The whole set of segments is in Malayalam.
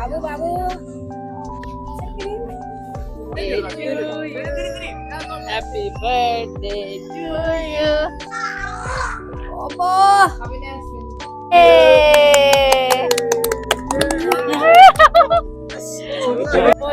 Babu, babu. Happy birthday to you. Opo.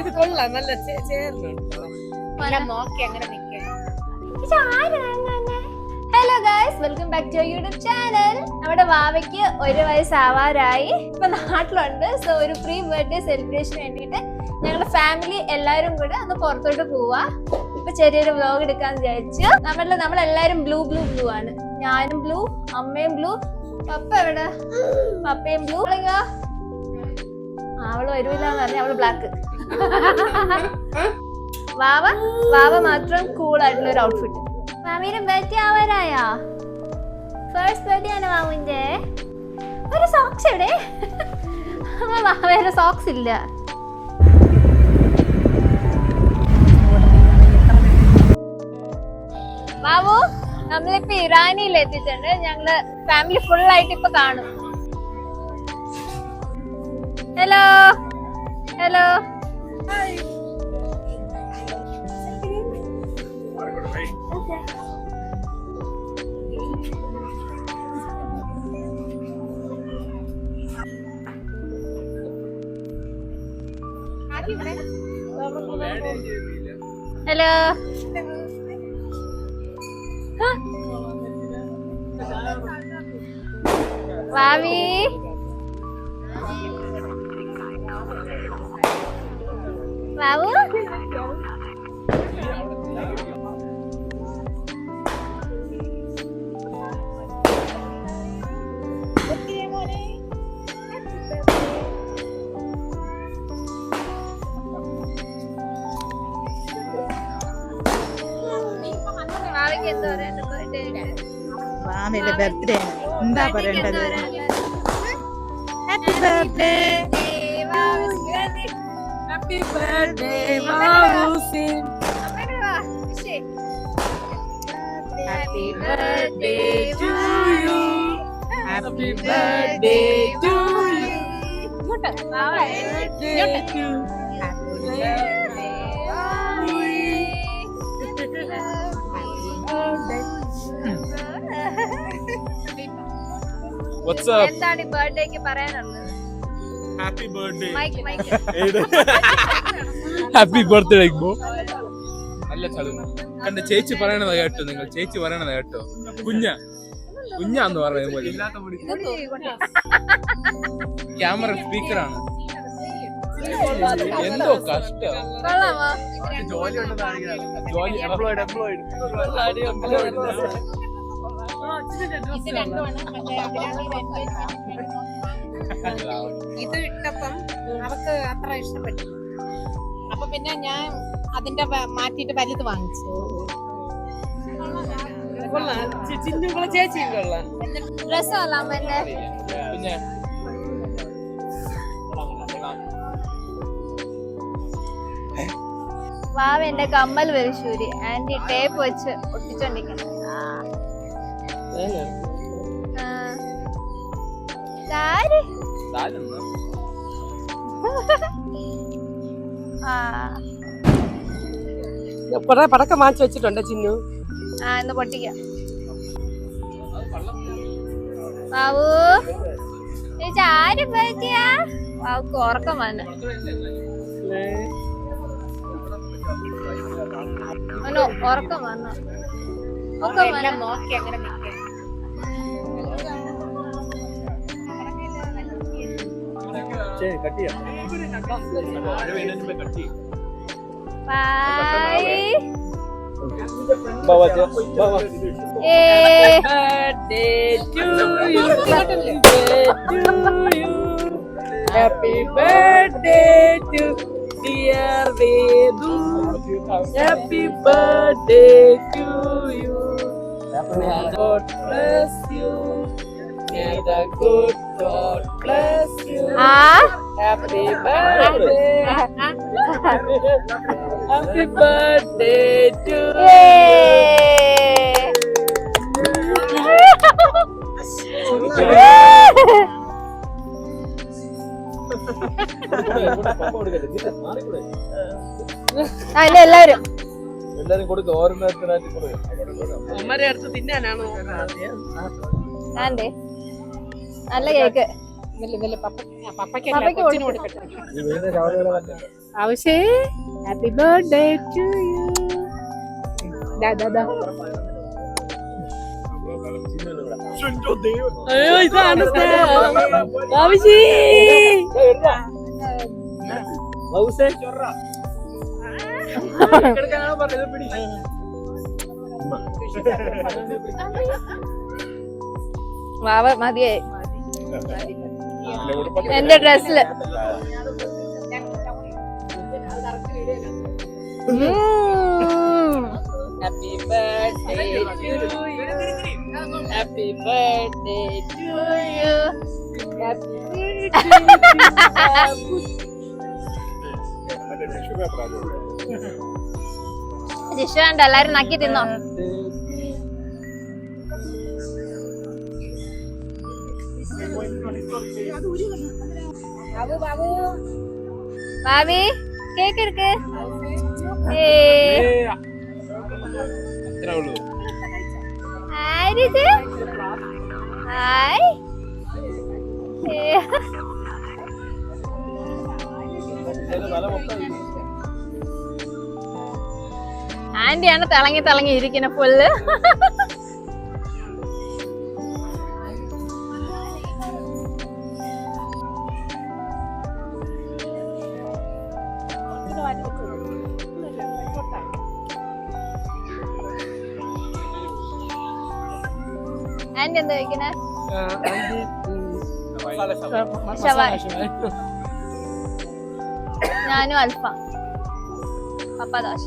ഇത് കൊള്ളാം, നല്ല ചേർന്നുണ്ട്. നോക്കി അങ്ങനെ നിൽക്കാം. Hello guys, welcome back to YouTube channel. നമ്മുടെ വാവയ്ക്ക് 1 വയസ്സാവാറായി, ഇപ്പൊ നാട്ടിലുണ്ട്. സോ ഒരു പ്രീ ബർത്ത്ഡേ സെലിബ്രേഷന് വേണ്ടിയിട്ട് ഞങ്ങളുടെ ഫാമിലി എല്ലാവരും കൂടെ ഒന്ന് പുറത്തോട്ട് പോവാ. ഇപ്പൊ ചെറിയൊരു വ്ലോഗ് എടുക്കാന്ന് വിചാരിച്ചു. നമ്മളെല്ലാരും ബ്ലൂ ആണ്. ഞാനും ബ്ലൂ, അമ്മയും ബ്ലൂ, പപ്പ എവിടെ? പപ്പയും ബ്ലൂ. അവള് വരൂലെന്ന് പറഞ്ഞ അവള് ബ്ലാക്ക്. വാവ മാത്രം കൂൾ ആയിട്ടുള്ള ഒരു ഔട്ട്ഫിറ്റ്. മാമീന്റെ ബർത്ത്ഡേ ആവാറായാ? ഫസ്റ്റ് ബർത്ത്ഡേ ആണ് മാമിന്റെ. ഒരു സോക്സ് എവിടെ? വേറെ സോക്സ് ഇല്ല. ബാബു, നമ്മളിപ്പോ ഇറാനിയിൽ എത്തിയിട്ടുണ്ട്. ഞങ്ങള് ഫാമിലി ഫുൾ ആയിട്ട് ഇപ്പൊ കാണും. Hello hello. ഹലോ. വാവി, ബാബു, വാവയുടെ ബർത്ത്ഡേ എന്താ പറയേണ്ടത്? ഹാപ്പി ബർത്ത്ഡേ, ഹാപ്പി ബർത്ത്ഡേ വാവൂസിൻ. Happy birthday to you, happy birthday to you, എന്താണ് ഈ ബർത്ത്ഡേക്ക് പറയാനുള്ളത്? Happy birthday. Happy birthday. നല്ല ചടങ്ങ് കണ്ട ചേച്ചി പറയണത് കേട്ടോ? നിങ്ങൾ ചേച്ചി പറയണത് കേട്ടോ? കുഞ്ഞാന്ന് പറയുന്നത് പോലെ ക്യാമറ സ്പീക്കറാണ്. എന്തോ കഷ്ടം. ജോലി ഇത് ഇട്ടപ്പം അവർക്ക് അത്ര ഇഷ്ടപ്പെട്ടു. അപ്പൊ പിന്നെ ഞാൻ അതിന്റെ മാറ്റിട്ട് വലുത് വാങ്ങിച്ചു. ചേച്ചിയും കൊള്ളാം. രസമല്ല അമ്മന്റെ? പിന്നെ വാവ എന്റെ കമ്മൽ വരിശൂരി ആന്റി ടേപ്പ് വെച്ച് ഒട്ടിച്ചോണ്ടിരിക്കണം. കൊറേ പടക്കം വാങ്ങിച്ചു വെച്ചിട്ടുണ്ട് ചിന്നു. ഇന്ന് പൊട്ടിക്കാം. ബാബു, ചേച്ചി ആര് പറ്റിയാ? ബാബുക്ക് ഉറക്കം വന്നു. ഉറക്കം വന്നു. നോക്കി അങ്ങനെ നിൽക്കാം. Happy birthday to dear Vedu. Happy birthday to you. May God bless you. May the good God bless you. Happy birthday. Happy birthday to you. എല്ലാവരും എല്ലാരും കൊടുക്കും ഓരോരുത്തരായിട്ട് കൊടുക്കും. അമ്മരെ അടുത്ത് തിന്നാനാണോ ആണ്ടേ നല്ല കേക്ക് പപ്പയ്ക്ക് പപ്പയ്ക്ക് കൊച്ചിന് കൊടുക്കട്ടെ. കൊടുക്കട്ടെ. ഈ വീടിന്റെ രാവിലെ തന്നെ ആവശ്യേ ഹാപ്പി ബർത്ത്ഡേ ടു യു. അയ്യോ ഇതാണ് ആവശ്യേ. മൗസേ വാവ മതിയായി എന്റെ ഡ്രസ്സില്. Happy birthday to you. Happy birthday to you. Happy Jishu കണ്ടോ എല്ലാരും നക്കി തിന്നോ. ഭാവി കേക്ക് എടുക്ക്. അത്രേ ഉള്ളൂ. ആരിത്? ഹായ്. ആന്റിയാണ് തിളങ്ങി തിളങ്ങി ഇരിക്കുന്ന ഫുള്ള്. ആന്റി എന്താ കഴിക്കണേ? ഷവായ. ഞാനും അൽഫാം. പപ്പ ദോശ.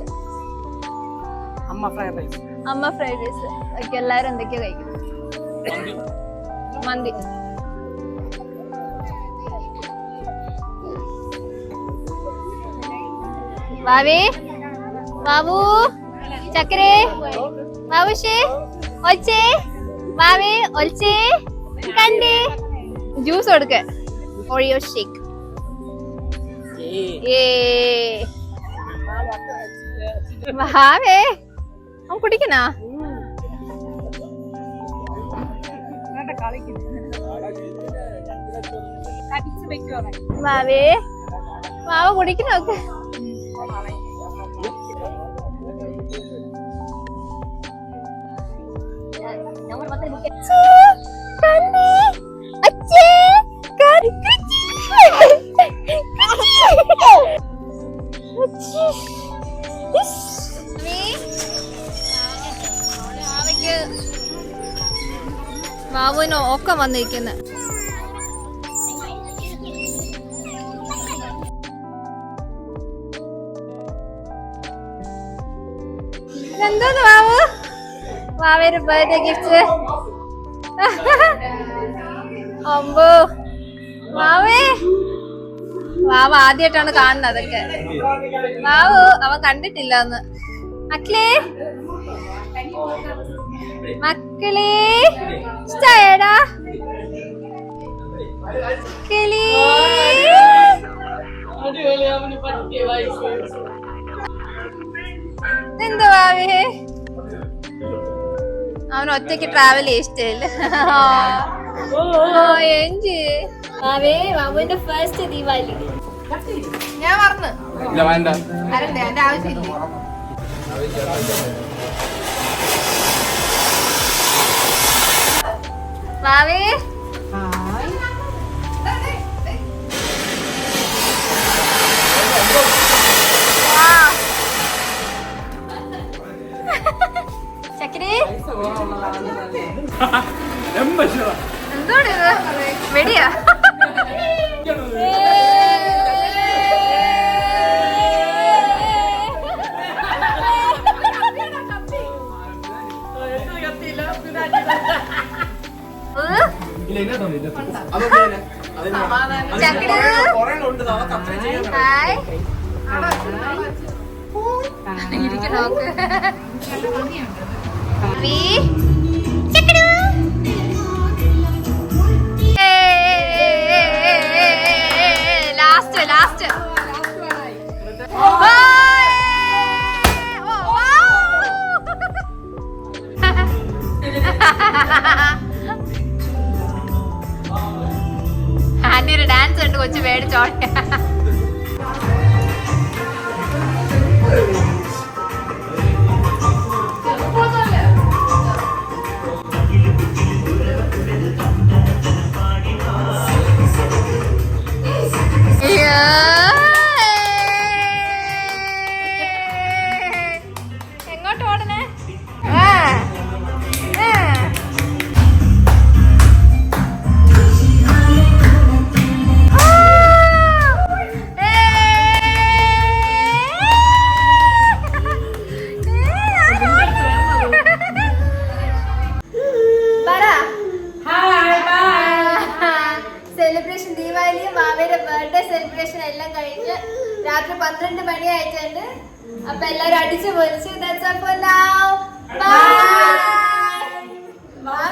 അമ്മ ഫ്രൈഡ് റൈസ്. അമ്മ ഫ്രൈഡ് റൈസ്. ഒക്കെ എല്ലാരും എന്തൊക്കെയോ കഴിക്കും. മന്തി. ഭാവി ബാബു ചക്കരേ ബാബുഷേ ഒച്ചേ ഭാവി ഒച്ചേ കണ്ടേ ജ്യൂസ് കൊടുക്ക. Oreo shake. ഭാവേ അവൻ കുടിക്കണോ? ഭാവേ മാവ കുടിക്കണോക്ക്. ബാബുവിന് ഒക്കെ വന്നിരിക്കുന്നു. എന്തോന്ന് ബാബു? ബാബയുടെ ബർത്ത്ഡേ ഗിഫ്റ്റ്. അമ്പോ ബാവേ ബാബു ആദ്യമായിട്ടാണ് കാണുന്നത് അതൊക്കെ. ബാബു അവൻ കണ്ടിട്ടില്ല എന്ന്. മക്കളേ മക്കളേ ഇഷ്ടായടാ മക്കളേ. എന്താ ബാവേ അവന് ഒറ്റയ്ക്ക് ട്രാവൽ ഇഷ്ടമില്ല. ബാവേ ബാബുവിന്റെ ഫസ്റ്റ് ദീപാവലി. ഞാൻ പറഞ്ഞു ഇല്ല വേണ്ട. അരണ്ടേ എന്റെ ആവശ്യമില്ല. ബാവേ ചക്കരി എന്തോടെ വെടിയാ? ലാസ്റ്റ് ചോള. എങ്ങോട്ട് ഓടണേ? സെലിബ്രേഷൻ ദീപാവലിയും മാവേന്റെ ബർത്ത്ഡേ സെലിബ്രേഷൻ എല്ലാം കഴിഞ്ഞ് രാത്രി 12 മണി ആയിട്ടുണ്ട്. അപ്പൊ എല്ലാരും അടിച്ചു പൊളിച്ചു. That's all for now. Bye. മാവ